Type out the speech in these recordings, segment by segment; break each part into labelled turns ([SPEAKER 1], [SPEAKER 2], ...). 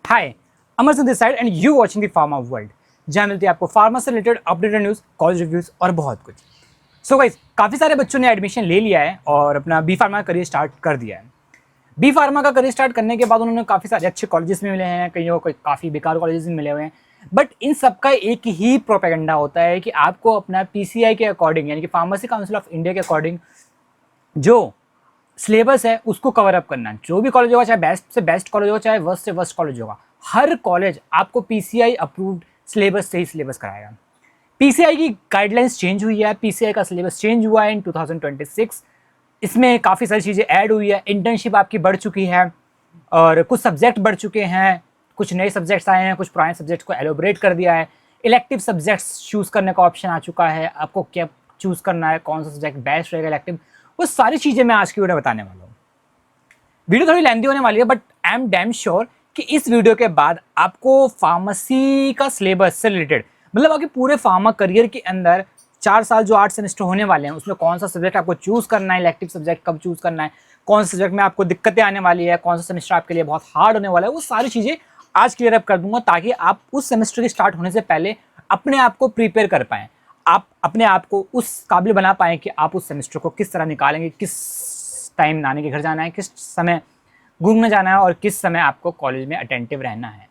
[SPEAKER 1] Hi, Amar Singh this side and you watching the pharma world, जहाँ मिलती है आपको फार्मा से related updated news, college reviews और बहुत कुछ। सो गाइस, काफ़ी सारे बच्चों ने एडमिशन ले लिया है और अपना बी फार्मा का करियर स्टार्ट कर दिया है। बी फार्मा का करियर स्टार्ट करने के बाद उन्होंने काफ़ी सारे अच्छे कॉलेजेस में मिले हैं, कईयों को काफ़ी बेकार कॉलेजेस में मिले हुए हैं। बट इन सबका एक ही प्रोपेगेंडा होता है कि आपको अपना पीसीआई के अकॉर्डिंग, यानी कि फार्मेसी काउंसिल ऑफ इंडिया के अकॉर्डिंग जो सिलेबस है उसको कवर अप करना है। जो भी कॉलेज होगा, चाहे बेस्ट से बेस्ट कॉलेज होगा, चाहे वर्स्ट से वर्स्ट कॉलेज होगा, हर कॉलेज आपको पीसीआई अप्रूव्ड सिलेबस से ही सिलेबस कराएगा। पीसीआई की गाइडलाइंस चेंज हुई है, पीसीआई का सिलेबस चेंज हुआ है इन 2026। इसमें काफ़ी सारी चीज़ें ऐड हुई है, इंटर्नशिप आपकी बढ़ चुकी है और कुछ सब्जेक्ट बढ़ चुके हैं, कुछ नए सब्जेक्ट्स आए हैं, कुछ पुराने सब्जेक्ट को एलोबरेट कर दिया है। इलेक्टिव सब्जेक्ट्स चूज़ करने का ऑप्शन आ चुका है, आपको क्या चूज़ करना है, कौन सा सब्जेक्ट बेस्ट रहेगा इलेक्टिव, वो सारी चीज़ें मैं आज की वीडियो में बताने वाला हूँ। वीडियो थोड़ी लेंथी होने वाली है, but I am damn sure कि इस वीडियो के बाद आपको फार्मेसी का सिलेबस से रिलेटेड, मतलब आपके पूरे फार्मा करियर के अंदर 4 साल जो 8 सेमेस्टर होने वाले हैं, उसमें कौन सा सब्जेक्ट आपको चूज़ करना है, इलेक्टिव सब्जेक्ट कब चूज़ करना है, कौन सा सब्जेक्ट में आपको दिक्कतें आने वाली है, कौन सा सेमेस्टर आपके लिए बहुत हार्ड होने वाला है, वो सारी चीज़ें आज क्लियर अप कर दूंगा, ताकि आप उस सेमेस्टर के स्टार्ट होने से पहले अपने आप को प्रिपेयर कर पाएँ, आप अपने आप को उस काबिल बना पाएँ कि आप उस सेमेस्टर को किस तरह निकालेंगे, किस टाइम नानी के घर जाना है, किस समय घूमने जाना है और किस समय आपको कॉलेज में अटेंटिव रहना है,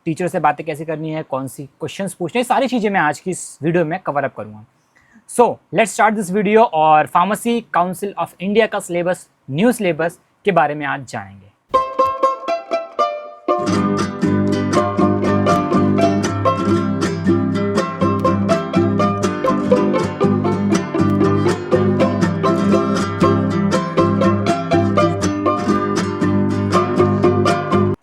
[SPEAKER 1] टीचर से बातें कैसे करनी है, कौन सी क्वेश्चंस पूछने हैं, सारी चीज़ें मैं आज की इस वीडियो में कवर अप करूँगा। So let's start this video और फार्मेसी काउंसिल ऑफ इंडिया का सिलेबस, न्यू सिलेबस के बारे में आज जानेंगे।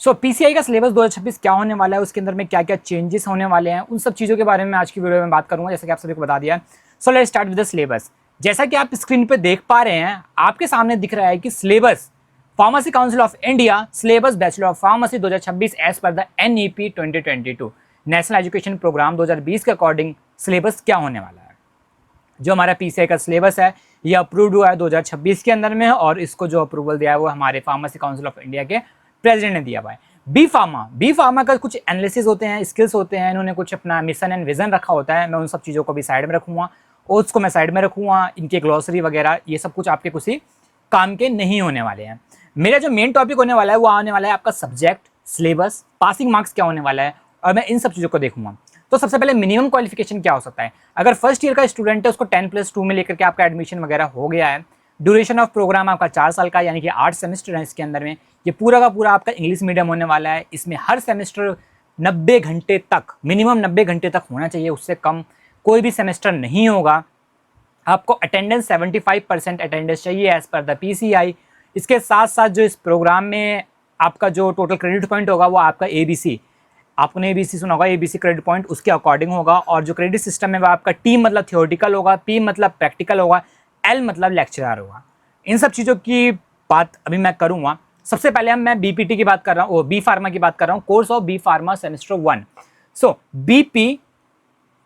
[SPEAKER 1] सो पीसीआई का सिलेबस 2026 क्या होने वाला है, उसके अंदर में क्या क्या चेंजेस होने वाले हैं, उन सब चीज़ों के बारे में आज की वीडियो में बात करूंगा, जैसे कि आप सभी को बता दिया। So let's start with the syllabus. जैसा कि आप स्क्रीन पे देख पा रहे हैं, आपके सामने दिख रहा है कि syllabus pharmacy council of India syllabus bachelor of pharmacy 2026 as per the NEP 2022 national education program 2020 के अकॉर्डिंग सिलेबस क्या होने वाला है। जो हमारा पीसीआई का सिलेबस है ये अप्रूव्ड हुआ है 2026 के अंदर में, और इसको जो अप्रूवल दिया है वो हमारे फार्मेसी काउंसिल ऑफ इंडिया के प्रेसिडेंट ने दिया हुआ है। बी फार्मा का कुछ एनालिसिस होते हैं, स्किल्स होते हैं, इन्होंने कुछ अपना मिशन एंड विजन रखा होता है। मैं उन सब चीज़ों को भी साइड में रखूँगा, ओट्स को मैं साइड में रखूँगा, इनके ग्लॉसरी वगैरह ये सब कुछ आपके किसी काम के नहीं होने वाले हैं। मेरा जो मेन टॉपिक होने वाला है वो आने वाला है आपका सब्जेक्ट, सिलेबस, पासिंग मार्क्स क्या होने वाला है, और मैं इन सब चीज़ों को देखूंगा। तो सबसे पहले मिनिमम क्वालिफिकेशन क्या हो सकता है। अगर फर्स्ट ईयर का स्टूडेंट है, उसको 10+2 में लेकर के आपका एडमिशन वगैरह हो गया है। ड्यूरेशन ऑफ प्रोग्राम आपका 4 साल का, यानी कि 8 सेमेस्टर है इसके अंदर में। ये पूरा का पूरा आपका इंग्लिश मीडियम होने वाला है। इसमें हर सेमेस्टर 90 घंटे तक, मिनिमम 90 घंटे तक होना चाहिए, उससे कम कोई भी सेमेस्टर नहीं होगा। आपको अटेंडेंस 75% अटेंडेंस चाहिए एज पर द पीसीआई। इसके साथ साथ जो इस प्रोग्राम में आपका जो टोटल क्रेडिट पॉइंट होगा वो आपका ABC, आपने ABC सुना होगा, ABC क्रेडिट पॉइंट उसके अकॉर्डिंग होगा। और जो क्रेडिट सिस्टम है वो आपका T मतलब थियोरटिकल होगा, P मतलब प्रैक्टिकल होगा, L मतलब लेक्चरर होगा। इन सब चीज़ों की बात अभी मैं करूँगा। सबसे पहले मैं BPT की बात कर रहा हूँ, बी फार्मा की बात कर रहा हूँ, course of B pharma semester 1। So BP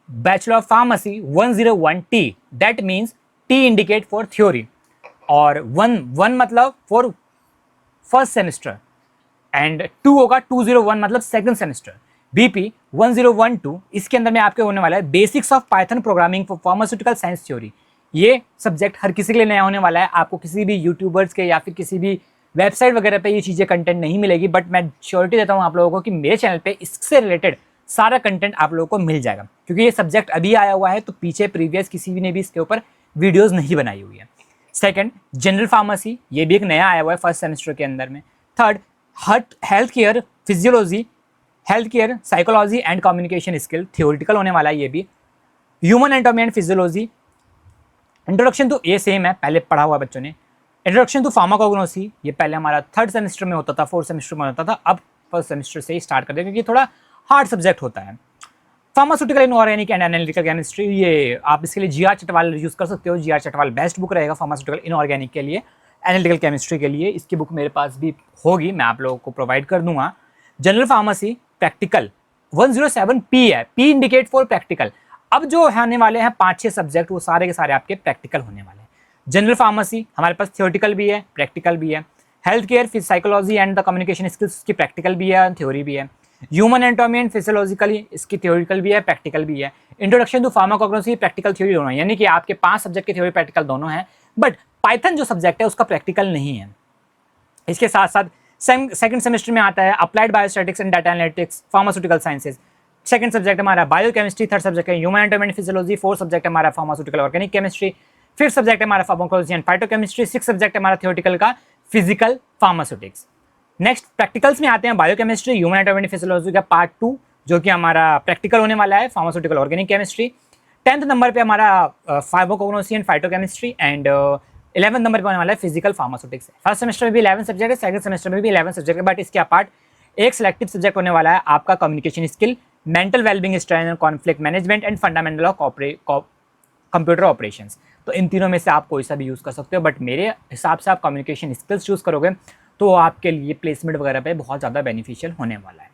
[SPEAKER 1] bachelor of pharmacy 101T, that means T indicate for theory और 1 मतलब फॉर फर्स्ट सेमेस्टर एंड 2 होगा 201 मतलब सेकंड सेमेस्टर। BP 1012 इसके अंदर में आपके होने वाला है basics of Python programming for pharmaceutical science theory. ये सब्जेक्ट हर किसी के लिए नया होने वाला है। आपको किसी भी यूट्यूबर्स के या फिर किसी भी वेबसाइट वगैरह पे ये चीज़ें कंटेंट नहीं मिलेगी, बट मैं श्योरिटी देता हूँ आप लोगों को कि मेरे चैनल पे इससे रिलेटेड सारा कंटेंट आप लोगों को मिल जाएगा, क्योंकि ये सब्जेक्ट अभी आया हुआ है, तो पीछे प्रीवियस किसी भी ने भी इसके ऊपर वीडियोज़ नहीं बनाई हुई है। सेकेंड, जनरल फार्मेसी, ये भी एक नया आया हुआ है फर्स्ट सेमेस्टर के अंदर में। Third, health care physiology, health care psychology and communication skill, theoretical होने वाला है ये भी। Human anatomy and physiology, introduction to, ये सेम है, पहले पढ़ा हुआ बच्चों ने। इंट्रोडक्शन टू फार्माकोग्नोसी, ये पहले हमारा थर्ड सेमेस्टर में होता था, फोर्थ सेमेस्टर में होता था, अब फर्स्ट सेमेस्टर से ही स्टार्ट कर दें, क्योंकि थोड़ा हार्ड सब्जेक्ट होता है। Pharmaceutical inorganic and analytical chemistry, ये आप इसके लिए GR चटवाल यूज़ कर सकते हो। GR चटवाल बेस्ट बुक रहेगा फार्मास्यूटिकल इनऑर्गेनिक के लिए, एनालिटिकल केमिस्ट्री के लिए। इसकी बुक मेरे पास भी होगी, मैं आप लोगों को प्रोवाइड कर दूंगा। जनरल फार्मेसी प्रैक्टिकल 107P है, P इंडिकेट फॉर प्रैक्टिकल। अब जो आने वाले हैं 5-6 सब्जेक्ट, वो सारे के सारे आपके प्रैक्टिकल होने वाले हैं। जनरल फार्मेसी हमारे पास थियोरटिकल भी है, प्रैक्टिकल भी है। हेल्थ केयर फिर psychology and the communication skills की प्रैक्टिकल भी है, थ्योरी भी है। ह्यूमन एनाटॉमी एंड फिजियोलॉजिकली इसकी थ्योरिटिकल भी है, प्रैक्टिकल भी है। Introduction to pharmacognosy practical theory दोनों है, यानी कि आपके 5 सब्जेक्ट की थ्योरी प्रैक्टिकल दोनों है, बट पाइथन जो सब्जेक्ट है उसका प्रैक्टिकल नहीं है। इसके साथ साथ सेकंड सेमेस्टर में आता है applied biostatistics and data analytics pharmaceutical sciences. Second subject हमारा बायोकेमिस्ट्री, थर्ड सब्जेक्ट है human anatomy and physiology, fourth subject हमारा pharmaceutical organic chemistry, fifth subject हमारा pharmacology and phytochemistry, sixth subject हमारा थ्योरेटिकल का physical pharmaceutics. Next practicals में आते हैं biochemistry, human anatomy and physiology का पार्ट 2 जो कि हमारा प्रैक्टिकल होने वाला है, pharmaceutical organic chemistry. 10th number पे हमारा pharmacognosy and phytochemistry and 11th number पे होने वाला है फिजिकल फार्मास्यूटिक्स। फर्स्ट सेमेस्टर में भी 11 सब्जेक्ट है, सेकंड सेमेस्टर में भी 11 सब्जेक्ट है, बट इसके अपार्ट एक सिलेक्टिव सब्जेक्ट होने वाला है आपका communication skill, mental wellbeing, stress and conflict management and fundamental of computer operations. तो इन तीनों में से आप कोई सा भी यूज़ कर सकते हो, बट मेरे हिसाब से आप कम्युनिकेशन स्किल्स चूज़ करोगे तो आपके लिए प्लेसमेंट वगैरह पे बहुत ज़्यादा बेनिफिशियल होने वाला है।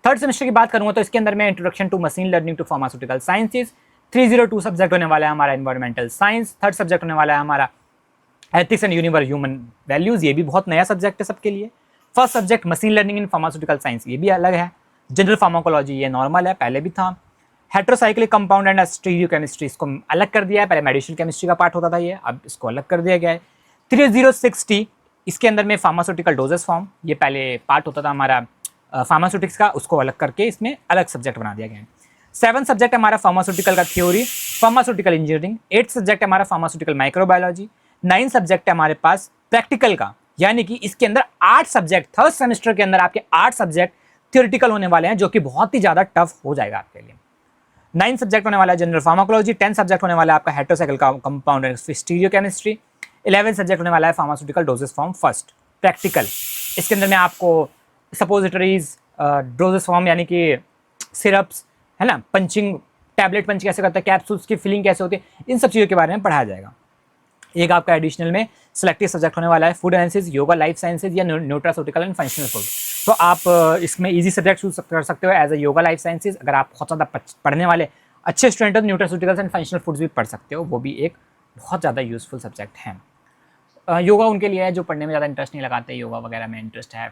[SPEAKER 1] थर्ड सेमेस्टर की बात करूँगा तो इसके अंदर में introduction to machine learning to pharmaceutical sciences, 302 subject होने वाला है हमारा एनवायरमेंटल साइंस, थर्ड सब्जेक्ट होने वाला है हमारा ethics and universal human values, ये भी बहुत नया सब्जेक्ट है सबके लिए। First subject machine learning in pharmaceutical science, ये भी अलग है। जनरल फार्माकोलॉजी ये नॉर्मल है, पहले भी था। Heterocyclic compound and stereo chemistry इसको अलग कर दिया है, पहले मेडिसिनल केमिस्ट्री का पार्ट होता था ये, अब इसको अलग कर दिया गया है। 3060 इसके अंदर में फार्मास्यूटिकल डोजेस फॉर्म, ये पहले पार्ट होता था हमारा फार्मास्यूटिक्स का, उसको अलग करके इसमें अलग सब्जेक्ट बना दिया गया है। 7 सब्जेक्ट हमारा फार्मास्यूटिकल का थ्योरी, फार्मास्यूटिकल इंजीनियरिंग। 8 सब्जेक्ट हमारा फार्मास्यूटिकल माइक्रोबायोलॉजी। 9 सब्जेक्ट है हमारे पास प्रैक्टिकल का, यानी कि इसके अंदर 8 सब्जेक्ट, थर्ड सेमेस्टर के अंदर आपके 8 सब्जेक्ट थ्योरेटिकल होने वाले हैं, जो कि बहुत ही ज़्यादा टफ हो जाएगा आपके लिए। 9 सब्जेक्ट होने वाला है जनरल फार्माकोलॉजी, 10 सब्जेक्ट होने वाला है आपका heterocyclic compound and stereo chemistry, 11 subject होने वाला है pharmaceutical doses form first practical. इसके अंदर में आपको सपोजिटरीज, डोजेस फॉर्म यानी कि सिरप्स है ना, पंचिंग, टैबलेट पंच कैसे करते हैं, कैप्सूल्स की फिलिंग कैसे होती है, इन सब चीज़ों के बारे में पढ़ाया जाएगा। एक आपका एडिशनल में सिलेक्टिव सब्जेक्ट होने वाला है food analysis, yoga, life sciences या न्यूट्रास्यूटिकल एंड फंक्शनल फूड। तो आप इसमें इजी सब्जेक्ट चूज कर सकते हो as a yoga, life sciences. अगर आप बहुत ज़्यादा पढ़ने वाले अच्छे स्टूडेंट हो तो न्यूट्रास्यूटिकल्स एंड फंक्शनल फूड्स भी पढ़ सकते हो, वो भी एक बहुत ज़्यादा यूजफुल सब्जेक्ट है। योगा उनके लिए है जो पढ़ने में ज़्यादा इंटरेस्ट नहीं लगाते, योगा वगैरह में इंटरेस्ट है,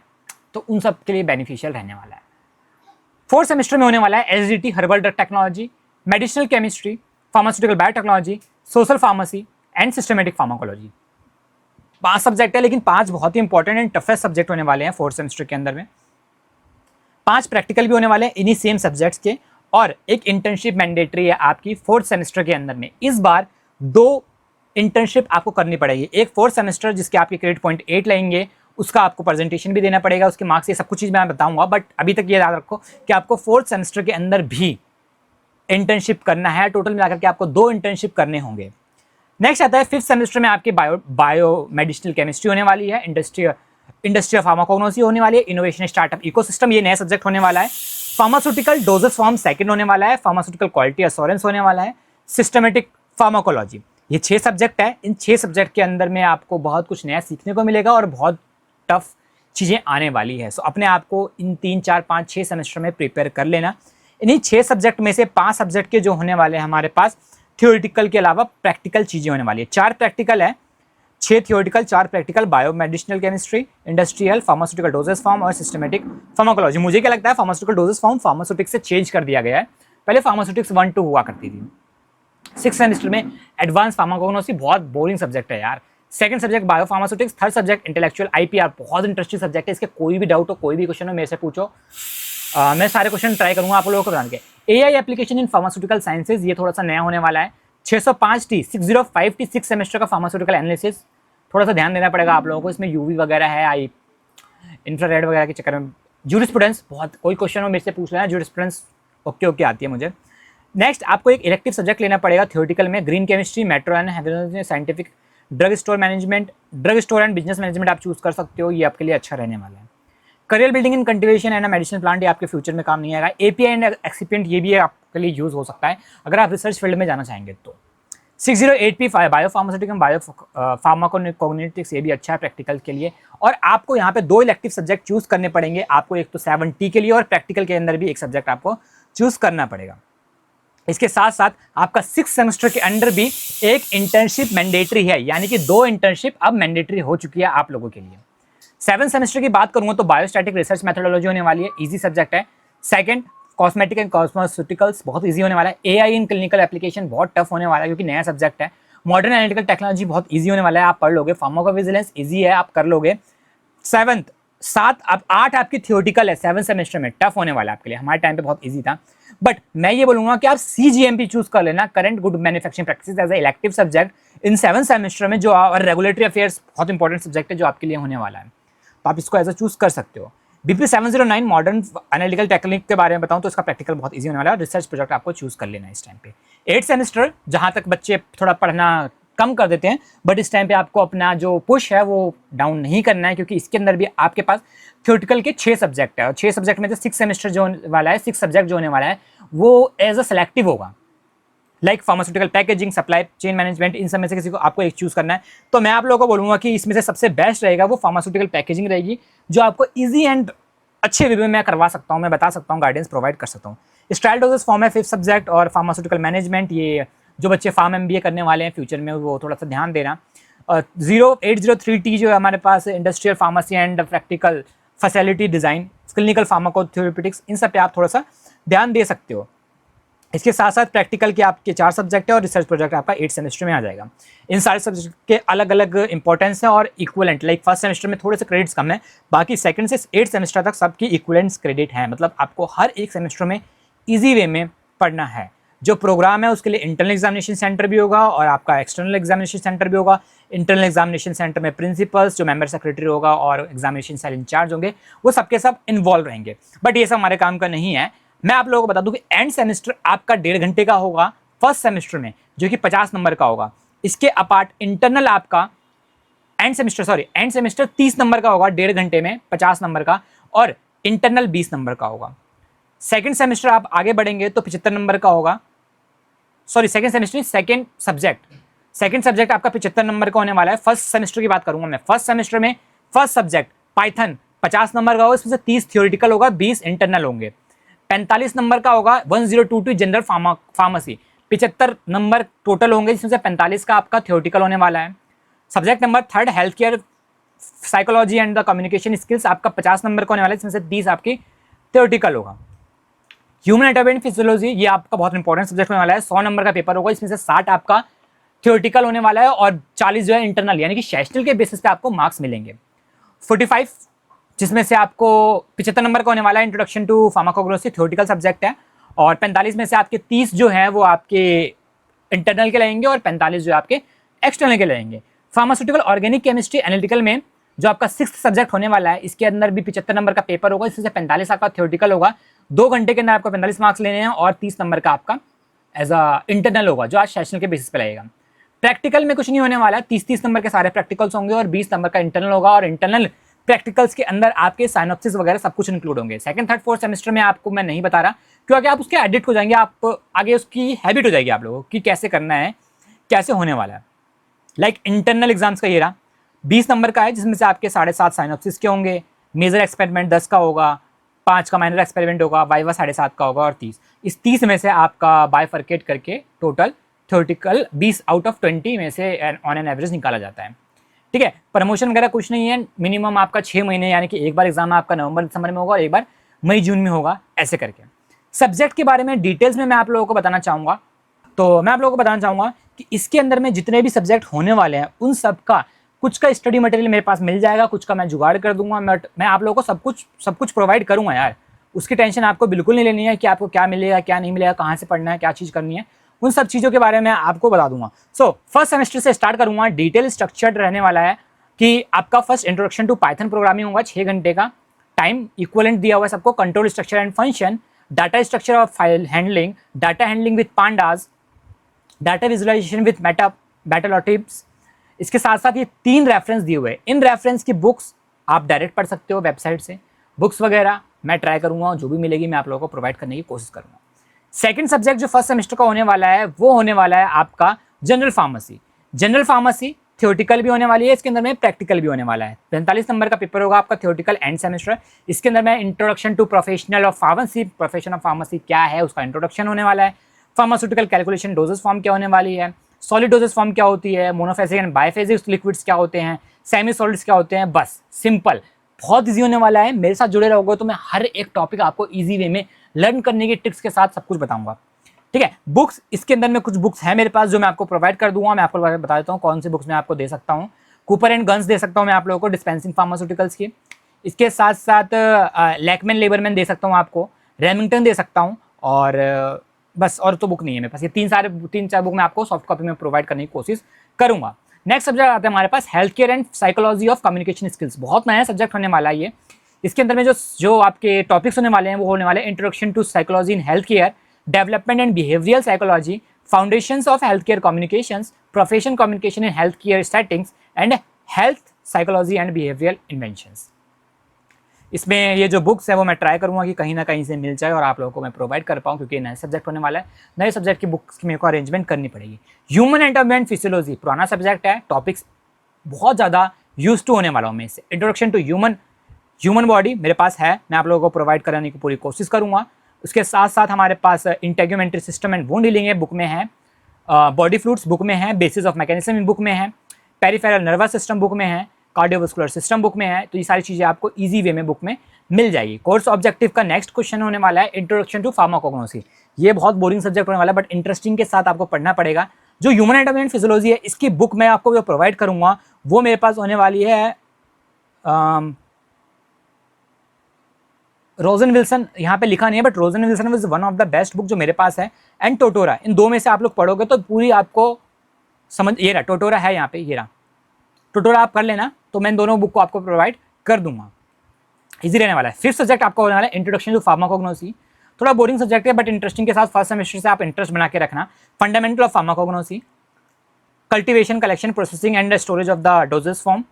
[SPEAKER 1] तो उन सब के लिए बेनिफिशियल रहने वाला है। फोर्थ सेमेस्टर में होने वाला है SDT, herbal drug technology, medicinal chemistry, pharmaceutical biotechnology, social pharmacy and systematic pharmacology. 5 subject है, लेकिन 5 बहुत ही इंपॉर्टेंट एंड टफेस्ट सब्जेक्ट होने वाले हैं फोर्थ सेमेस्टर के अंदर में। 5 प्रैक्टिकल भी होने वाले हैं इन्हीं सेम सब्जेक्ट्स के, और एक इंटर्नशिप मैंडेटरी है आपकी फोर्थ सेमेस्टर के अंदर में। इस बार 2 इंटर्नशिप आपको करनी पड़ेगी, एक फोर्थ सेमेस्टर जिसके आपके क्रेडिट पॉइंट 8 लगेंगे, उसका आपको प्रेजेंटेशन भी देना पड़ेगा, उसके मार्क्स, ये सब कुछ चीज़ मैं बताऊंगा, बट अभी तक ये याद रखो कि आपको फोर्थ सेमेस्टर के अंदर भी इंटर्नशिप करना है। टोटल मिलाकर के आपको 2 इंटर्नशिप करने होंगे। नेक्स्ट आता है फिफ्थ सेमेस्टर में आपकी बायो मेडिसिनल केमिस्ट्री होने वाली है, इंडस्ट्रियल फार्माकोग्नोसी होने वाली है, इनोवेशन स्टार्टअप इकोसिस्टम ये नया सब्जेक्ट होने वाला है, फार्मास्यूटिकल डोजेस फॉर्म सेकंड होने वाला है, फार्मास्यूटिकल क्वालिटी एश्योरेंस होने वाला है, सिस्टमेटिक फार्माकोलॉजी। ये 6 सब्जेक्ट है। इन 6 सब्जेक्ट के अंदर में आपको बहुत कुछ नया सीखने को मिलेगा और बहुत टफ चीज़ें आने वाली है। सो अपने आप को इन 3, 4, 5, 6 सेमेस्टर में प्रिपेयर कर लेना। इन्हीं 6 सब्जेक्ट में से 5 सब्जेक्ट के जो होने वाले हैं हमारे पास थ्योरेटिकल के अलावा प्रैक्टिकल चीज़ें होने वाली है। 4 प्रैक्टिकल है, 6 theoretical, 4 practical, bio medicinal chemistry, industrial, pharmaceutical doses form और सिस्टमेटिक फार्माकोलॉजी। मुझे क्या लगता है फार्मास्यूटिकल डोजेस फॉर्म फार्मास्यूटिक्स से चेंज कर दिया गया है, पहले फार्मास्यूटिक्स 1-2 हुआ करती थी। 6th सेमेस्टर में एडवांस फार्माकोग्नोसी, बहुत बोरिंग सब्जेक्ट है यार। Second subject bio pharmaceutics, third subject intellectual IPR, बहुत इंटरेस्टिंग सब्जेक्ट है। इसके कोई भी डाउट हो, कोई भी क्वेश्चन हो मेरे से पूछो, मैं सारे क्वेश्चन ट्राई करूंगा आप लोगों को बताने के। AI application in pharmaceutical sciences, ये थोड़ा सा नया होने वाला है। 605T 605T 6 सेमेस्टर का फार्मास्यूटिकल एनालिसिस, थोड़ा सा ध्यान देना पड़ेगा आप लोगों को, इसमें यूवी वगैरह है, आई इंफ्रारेड वगैरह के चक्कर में। जूरिस्प्रूडेंस, बहुत कोई क्वेश्चन हो मेरे से पूछ लेना, जूरिस्प्रूडेंस ओके आती है मुझे। नेक्स्ट आपको एक इलेक्टिव सब्जेक्ट लेना पड़ेगा थ्योरेटिकल में, green chemistry, metro and scientific, drug store management, drug store and business management आप चूज कर सकते हो, ये आपके लिए अच्छा रहने वाला है। Career building in cultivation and medicinal plant, ये आपके फ्यूचर में काम नहीं आएगा। एपीआई एंड एक्सिपिएंट, ये भी आपके लिए यूज हो सकता है अगर आप रिसर्च फील्ड में जाना चाहेंगे तो। 608P बायो फार्मास्यूटिकल, बायो फार्माकोग्नोटिक्स, ये भी अच्छा है प्रैक्टिकल के लिए। और आपको यहाँ पे 2 इलेक्टिव सब्जेक्ट चूज करने पड़ेंगे आपको, एक तो 7T के लिए और प्रैक्टिकल के अंदर भी एक सब्जेक्ट आपको चूज करना पड़ेगा। इसके साथ साथ आपका 6th सेमेस्टर के अंदर भी एक इंटर्नशिप मैंडेटरी है, यानी कि 2 इंटर्नशिप अब मैंडेटरी हो चुकी है आप लोगों के लिए। 7th सेमेस्टर की बात करूंगा तो बायोस्टैटिक रिसर्च मेथोडोलॉजी होने वाली है, इजी सब्जेक्ट है। सेकंड, कॉस्मेटिक एंड कॉस्मेटिकल्स बहुत इजी होने वाला है। एआई इन क्लिनिकल एप्लीकेशन बहुत टफ होने वाला है क्योंकि नया सब्जेक्ट है। मॉडर्न एनालिटिकल टेक्नोलॉजी बहुत इजी होने वाला है, आप पढ़ लोगे। फार्माकोविजिलेंस इजी है, आप कर लोगे। सेवंथ, 8 आपकी थियोरिटिकल है 7 सेमेस्टर में, टफ होने वाला है आपके लिए। हमारे टाइम पे बहुत इजी था, बट मैं ये बोलूंगा कि आप CGMP चूज कर लेना, current good manufacturing practice, as a elective subject in 7 semester में, जो और रेगुलेटरी अफेयर्स बहुत इंपॉर्टेंट सब्जेक्ट है जो आपके लिए होने वाला है, तो आप इसको एज अ चूज कर सकते हो। BP 709 मॉडर्न एनालिटिकल टेक्निक के बारे में बताऊं तो इसका प्रैक्टिकल बहुत इजी होने वाला है। रिसर्च प्रोजेक्ट आपको चूज कर लेना है इस टाइम पे। 8 सेमेस्टर जहां तक बच्चे थोड़ा पढ़ना कम कर देते हैं, बट इस टाइम पे आपको अपना जो पुश है वो डाउन नहीं करना है, क्योंकि इसके अंदर भी आपके पास थ्योरेटिकल के 6 सब्जेक्ट है, और 6 सब्जेक्ट में से 6 सेमेस्टर जो होने वाला है, 6 सब्जेक्ट जो होने वाला है वो एज अ सेलेक्टिव होगा। Like pharmaceutical packaging, supply chain management, इन सब में से किसी को आपको एक चूज करना है। तो मैं आप लोगों को बोलूंगा कि इसमें से सबसे बेस्ट रहेगा वो फार्मास्यूटिकल पैकेजिंग रहेगी, जो आपको ईजी एंड अच्छे वे में मैं करवा सकता हूँ, मैं बता सकता हूँ, गाइडेंस प्रोवाइड कर सकता हूँ। स्टाइल डोजेस फॉर्म है 5th सब्जेक्ट, और फार्मास्यूटिकल मैनेजमेंट, ये जो बच्चे फार्म MBA करने वाले हैं फ्यूचर में वो थोड़ा सा ध्यान देना। 0803T जो है हमारे पास industrial pharmacy and practical facility design, clinical pharmacotherapeutics, इन सब पे आप थोड़ा सा ध्यान दे सकते हो। इसके साथ साथ प्रैक्टिकल के आपके 4 सब्जेक्ट है, और रिसर्च प्रोजेक्ट आपका 8 सेमेस्टर में आ जाएगा। इन सारे सब्जेक्ट के अलग अलग इंपॉर्टेंस है और इक्वलेंट, लाइक फर्स्ट सेमेस्टर में थोड़े से क्रेडिट्स कम है, बाकी सेकंड से 8 सेमेस्टर तक सबकी इक्वलेंट्स क्रेडिट है। मतलब आपको हर एक सेमेस्टर में ईजी वे में पढ़ना है। जो प्रोग्राम है उसके लिए इंटरनल एग्जामिनेशन सेंटर भी होगा और आपका एक्सटर्नल एग्जामिनेशन सेंटर भी होगा। इंटरनल एग्जामिनेशन सेंटर में प्रिंसिपल्स, जो मेंबर सेक्रेटरी होगा, और एग्जामिनेशन सेल इंचार्ज होंगे, वो सबके सब इन्वॉल्व रहेंगे। बट ये सब हमारे काम का नहीं है। मैं आप लोगों को बता दूं कि एंड सेमेस्टर आपका 1.5 घंटे का होगा फर्स्ट सेमेस्टर में, जो कि 50 नंबर का होगा। इसके अपार्ट इंटरनल आपका एंड सेमेस्टर 30 नंबर का होगा 1.5 घंटे में, 50 नंबर का, और इंटरनल 20 नंबर का होगा। सेकंड सेमेस्टर आप आगे बढ़ेंगे तो 75 नंबर का होगा। सेकंड सेमेस्टर सेकंड सब्जेक्ट आपका 75 नंबर का होने वाला है। फर्स्ट सेमेस्टर की बात करूंगा मैं। फर्स्ट सेमेस्टर में फर्स्ट सब्जेक्ट पाइथन 50 नंबर का होगा, इसमें से 30 थियोरिटिकल होगा, 20 इंटरनल होंगे। 45 नंबर का होगा 1022 जनरल फार्मेसी, 75 नंबर टोटल होंगे, जिसमें से 45 का आपका थियोरिटिकल होने वाला है। Subject number 3 health care psychology and the communication skills, आपका 50 नंबर का होने वाला है, इसमें से 30 आपकी थियोरिटिकल होगा। ह्यूमन एनाटॉमी एंड फिजियोलॉजी, ये आपका बहुत इंपॉर्टेंट सब्जेक्ट होने वाला है, 100 नंबर का पेपर होगा, इसमें से 60 आपका थियोरिटिकल होने वाला है और 40 जो है इंटरनल, यानी कि सेशनल के बेसिस पे आपको मार्क्स मिलेंगे। 45 जिसमें से आपको 75 नंबर का होने वाला है, introduction to pharmacognosy theoretical subject है, और 45 में से आपके 30 जो है वो आपके इंटरनल के लगेंगे और 45 जो आपके एक्सटर्नल के लगेंगे। फार्मास्यूटिकल ऑर्गेनिक केमिस्ट्री एनालिटिकल में जो आपका 6th सब्जेक्ट होने वाला है, इसके अंदर भी 75 नंबर का पेपर होगा, इसमें से 45 आपका थियोरिटिकल होगा, 2 घंटे के अंदर आपको 45 मार्क्स लेने हैं, और 30 नंबर का आपका एज अ इंटरनल होगा, जो आज सेशनल के बेसिस पे लगेगा। प्रैक्टिकल में कुछ नहीं होने वाला है, 30 नंबर के सारे प्रैक्टिकल्स होंगे और 20 नंबर का इंटरनल होगा, और इंटरनल प्रैक्टिकल्स के अंदर आपके साइनॉप्सिस वगैरह सब कुछ इंक्लूड होंगे। सेकंड, थर्ड, फोर्थ सेमेस्टर में आपको मैं नहीं बता रहा, क्योंकि आप उसके एडिक्ट हो जाएंगे, आप आगे उसकी हैबिट हो जाएगी आप लोगों की, कैसे करना है, कैसे होने वाला है। लाइक इंटरनल एग्जाम्स का ये रहा 20 नंबर का है, जिसमें से आपके 7.5 साइनॉप्सिस के होंगे, मेजर एक्सपेरिमेंट 10 का होगा, 5 का माइनर एक्सपेरिमेंट होगा, वाइवा 7.5 का होगा, और 30 इस 30 में से आपका बाइफर्केट करके टोटल थ्योरेटिकल 20 आउट ऑफ 20 में से ऑन एन एवरेज निकाला जाता है। ठीक है, प्रमोशन वगैरह कुछ नहीं है, मिनिमम आपका 6 महीने, यानी कि एक बार एग्जाम आपका नवंबर दिसंबर में होगा और एक बार मई जून में होगा, ऐसे करके। सब्जेक्ट के बारे में डिटेल्स में मैं आप लोगों को बताना चाहूँगा, तो मैं आप लोगों को बताना चाहूँगा कि इसके अंदर में जितने भी सब्जेक्ट होने वाले हैं उन सब का कुछ का स्टडी मटेरियल मेरे पास मिल जाएगा, कुछ का मैं जुगाड़ कर दूंगा। मैं आप लोगों को सब कुछ प्रोवाइड करूँगा यार, उसकी टेंशन आपको बिल्कुल नहीं लेनी है कि आपको क्या मिलेगा क्या नहीं मिलेगा, कहाँ से पढ़ना है, क्या चीज़ करनी है, उन सब चीज़ों के बारे में आपको बता दूंगा। फर्स्ट सेमेस्टर से स्टार्ट करूँगा, डिटेल स्ट्रक्चर्ड रहने वाला है कि आपका first introduction to Python programming होगा, 6 घंटे का टाइम इक्वलेंट दिया हुआ है सबको। Control structure and function, data structure of file handling, data handling with pandas, data visualization with matplotlib. इसके साथ साथ ये 3 रेफरेंस दिए हुए हैं, इन रेफरेंस की बुक्स आप डायरेक्ट पढ़ सकते हो वेबसाइट से, बुक्स वगैरह मैं ट्राई करूँगा, जो भी मिलेगी मैं आप लोगों को प्रोवाइड करने की कोशिश करूँगा। सेकंड सब्जेक्ट जो फर्स्ट सेमेस्टर का होने वाला है वो होने वाला है आपका general pharmacy. General pharmacy theoretical भी होने वाली है, इसके अंदर में प्रैक्टिकल भी होने वाला है। 45 नंबर का पेपर होगा आपका थियोरेटिकल एंड सेमेस्टर। इसके अंदर में introduction to professional of pharmacy, profession of pharmacy क्या है उसका इंट्रोडक्शन होने वाला है। फार्मास्यूटिकल कैलकुलेशन, डोजेस फॉर्म क्या होने वाली है, सॉलिड डोजेस फॉर्म क्या होती है, मोनोफेजिक एंड बायफेजिक लिक्विड्स क्या होते हैं, सेमी सॉलिड्स क्या होते हैं, बस सिंपल बहुत ईजी होने वाला है। मेरे साथ जुड़े रहोगे तो मैं हर एक टॉपिक आपको ईजी वे में लर्न करने की ट्रिक्स के साथ सब कुछ बताऊंगा। ठीक है, बुक्स इसके अंदर में कुछ बुक्स है मेरे पास जो मैं आपको प्रोवाइड कर दूंगा। मैं आपको बता देता हूँ कौन सी बुक्स मैं आपको दे सकता हूँ। कूपर एंड गन्स दे सकता हूँ मैं आप लोगों को, डिस्पेंसिंग फार्मास्यूटिकल्स की। इसके साथ साथ लैकमैन लेबरमैन दे सकता हूँ आपको, रेमिंगटन दे सकता हूँ, और बस और तो बुक नहीं है मेरे पास। ये तीन चार बुक मैं आपको सॉफ्ट कॉपी में प्रोवाइड करने की कोशिश करूंगा। नेक्स्ट सब्जेक्ट आता है हमारे पास health care and psychology of communication skills. बहुत नया सब्जेक्ट होने वाला है ये। इसके अंदर में जो आपके टॉपिक्स होने वाले हैं वो होने वाले हैं introduction to psychology in health care, development and behavioural psychology, foundations of health care communications, professional communication in health care settings and health psychology and behavioural inventions. इसमें ये जो बुक्स है वो मैं ट्राई करूंगा कि कहीं ना कहीं से मिल जाए और आप लोगों को मैं प्रोवाइड कर पाऊँ, क्योंकि नए सब्जेक्ट होने वाला है। नए सब्जेक्ट की बुक्स की मेरे को अरेंजमेंट करनी पड़ेगी। ह्यूमन एनाटॉमी एंड फिजियोलॉजी पुराना सब्जेक्ट है, टॉपिक्स बहुत ज़्यादा यूज टू होने वाला हूँ मैं इससे। इंट्रोडक्शन टू ह्यूमन बॉडी मेरे पास है, मैं आप लोगों को प्रोवाइड कराने की पूरी कोशिश करूँगा। उसके साथ साथ हमारे पास integumentary system and wound healing है बुक में है, बॉडी फ्लूइड्स बुक में है, बेसिस ऑफ मैकेनिज्म बुक में है, पेरिफेरल नर्वस सिस्टम बुक में है, कार्डियोवास्कुलर सिस्टम बुक में है। तो ये सारी चीज़ें आपको ईजी वे में बुक में मिल जाएगी। कोर्स ऑब्जेक्टिव का नेक्स्ट क्वेश्चन होने वाला है इंट्रोडक्शन टू फार्माकोग्नोसी। ये बहुत बोरिंग सब्जेक्ट होने वाला है बट इंटरेस्टिंग के साथ आपको पढ़ना पड़ेगा। जो ह्यूमन एनाटॉमी एंड फिजियोलॉजी है इसकी बुक मैं आपको जो प्रोवाइड करूंगा वो मेरे पास होने वाली है रोजन विल्सन। यहाँ पे लिखा नहीं है but Rosen Wilson was one of the best book जो मेरे पास है, एंड टोटोरा। इन दो में से आप लोग पढ़ोगे तो पूरी आपको समझ, ये रहा टोटोरा है यहाँ पे, ये रहा टोटोरा, आप कर लेना। तो मैं इन दोनों बुक को आपको प्रोवाइड कर दूंगा, इजी रहने वाला है। फिफ्थ सब्जेक्ट आपका होने वाला है इंट्रोडक्शन टू फार्माकोग्नोसी। थोड़ा बोरिंग सब्जेक्ट है बट इंटरेस्टिंग के साथ फर्स्ट सेमेस्टर से आप इंटरेस्ट बना के रखना। Fundamental of pharmacognosy, cultivation, collection, processing and storage of the doses form,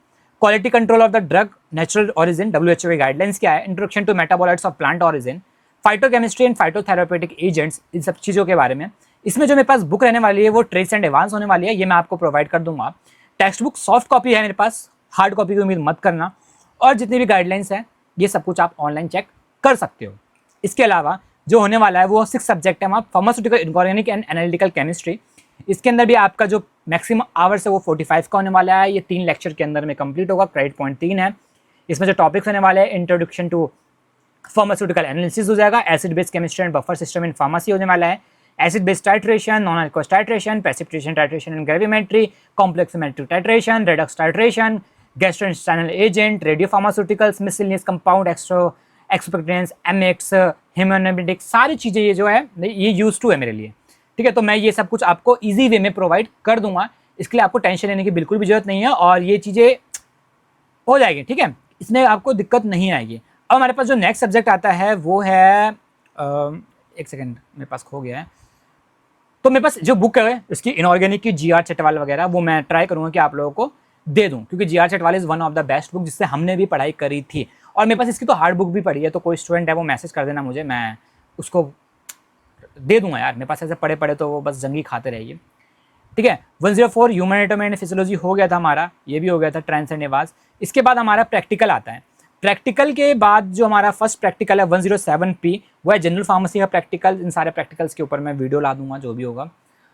[SPEAKER 1] quality control of the drug, natural origin, WHO की गाइडलाइंस क्या है, introduction to metabolites of plant origin, phytochemistry and phytotherapeutic agents, इन सब चीज़ों के बारे में। इसमें जो मेरे पास बुक रहने वाली है वो ट्रेस एंड एडवांस होने वाली है, ये मैं आपको प्रोवाइड कर दूंगा। टेक्स्ट बुक सॉफ्ट कॉपी है मेरे पास, हार्ड कॉपी की उम्मीद मत करना। और जितनी भी गाइडलाइंस है ये सब कुछ आप ऑनलाइन चेक कर सकते हो। इसके अलावा जो होने वाला है वो 6 सब्जेक्ट है हमारा pharmaceutical, inorganic and analytical chemistry. इसके अंदर भी आपका जो मैक्सिमम आवर्स है वो 45 का होने वाला है। ये 3 लेक्चर के अंदर में कंप्लीट होगा, क्रेडिट पॉइंट 3 है। इसमें जो टॉपिक्स होने वाले हैं इंट्रोडक्शन टू फार्मास्यूटिकल एनालिसिस हो जाएगा, acid base chemistry and buffer system in pharmacy होने वाला है, acid base titration, non aqueous titration, precipitation titration and gravimetry, complexometric titration, redox titration, gastrointestinal agent, radio pharmaceuticals, miscellaneous compound, expectorants, emetics, haematinics, सारी चीज़ें ये जो है ये use to है मेरे लिए। ठीक है, तो मैं ये सब कुछ आपको इजी वे में प्रोवाइड कर दूंगा, इसके लिए आपको टेंशन लेने की बिल्कुल भी जरूरत नहीं है और ये चीज़ें हो जाएगी। ठीक है, इसमें आपको दिक्कत नहीं आएगी। अब हमारे पास जो नेक्स्ट सब्जेक्ट आता है वो है एक सेकेंड मेरे पास खो गया है। तो मेरे पास जो बुक है इसकी इनऑर्गेनिक की GR चटवाल वगैरह वो मैं ट्राई करूँगा कि आप लोगों को दे दूँ, क्योंकि GR Chatwal is one of the best book जिससे हमने भी पढ़ाई करी थी। और मेरे पास इसकी तो हार्ड बुक भी पढ़ी है, तो कोई स्टूडेंट है वो मैसेज कर देना मुझे, मैं उसको दे दूंगा यार। मेरे पास ऐसे पढ़े पढ़े तो वो बस जंगी खाते रहिए। ठीक है, 104 ह्यूमन एनाटॉमी एंड फिजियोलॉजी हो गया था हमारा, ये भी हो गया था ट्रांस एंड एवाज। इसके बाद हमारा प्रैक्टिकल आता है। प्रैक्टिकल के बाद जो हमारा फर्स्ट प्रैक्टिकल है 107P वो है जनरल फार्मेसी का प्रैक्टिकल। इन सारे प्रैक्टिकल्स के ऊपर मैं वीडियो ला दूंगा, जो भी होगा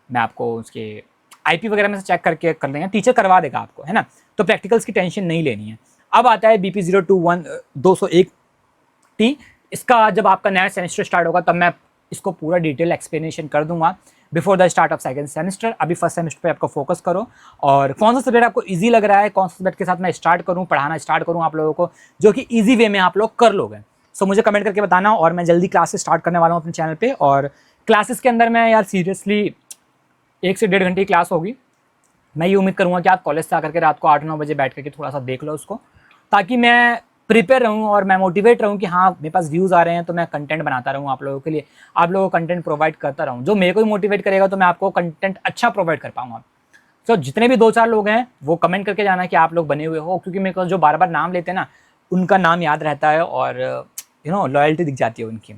[SPEAKER 1] मैं आपको उसके IP वगैरह में से चेक करके कर लेंगे, टीचर करवा देगा आपको, है ना। तो प्रैक्टिकल्स की टेंशन नहीं लेनी है। अब आता है BP 201T। इसका जब आपका नया सेमेस्टर स्टार्ट होगा तब मैं इसको पूरा डिटेल एक्सप्लेनेशन कर दूंगा before the start of second semester. अभी फर्स्ट सेमेस्टर पे आपको फोकस करो और कौन सा सब्जेक्ट आपको इजी लग रहा है, कौन सा सब्जेक्ट के साथ मैं स्टार्ट करूं, पढ़ाना स्टार्ट करूं आप लोगों को, जो कि इजी वे में आप लोग कर लोगे। सो मुझे कमेंट करके बताना और मैं जल्दी क्लासेस स्टार्ट करने वाला हूँ अपने चैनल पे। और क्लासेस के अंदर मैं यार सीरियसली 1 से 1.5 घंटे की क्लास होगी। मैं ये उम्मीद करूँगा कि आप कॉलेज से आकर के रात को 8-9 बजे बैठ करके थोड़ा सा देख लो उसको, ताकि मैं प्रिपेयर रहूँ और मैं मोटिवेट रहूँ कि हाँ मेरे पास व्यूज़ आ रहे हैं तो मैं कंटेंट बनाता रहूँ आप लोगों के लिए, आप लोगों को कंटेंट प्रोवाइड करता रहूँ। जो मेरे को ही मोटिवेट करेगा तो मैं आपको कंटेंट अच्छा प्रोवाइड कर पाऊँगा। तो जितने भी 2-4 लोग हैं वो कमेंट करके जाना कि आप लोग बने हुए हो, क्योंकि मेरे को जो बार बार नाम लेते हैं ना उनका नाम याद रहता है और लॉयल्टी दिख जाती है उनकी।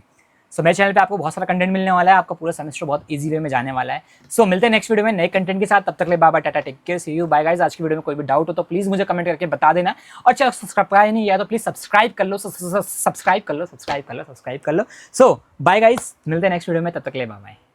[SPEAKER 1] सो मेरे चैनल पे आपको बहुत सारा कंटेंट मिलने वाला है, आपका पूरा सेमेस्टर बहुत इजी वे में जाने वाला है। सो मिलते हैं नेक्स्ट वीडियो में नए कंटेंट के साथ, तब तक ले bye bye, tata, take care, see you, bye guys. आज की वीडियो में कोई भी डाउट हो तो प्लीज मुझे कमेंट करके बता देना, और चैनल सब्सक्राइब नहीं किया तो प्लीज सब्सक्राइब कर लो, सब्सक्राइब कर लो। सो बाय गाइस, मिलते हैं नेक्स्ट वीडियो में, तब तक ले बाय बाय।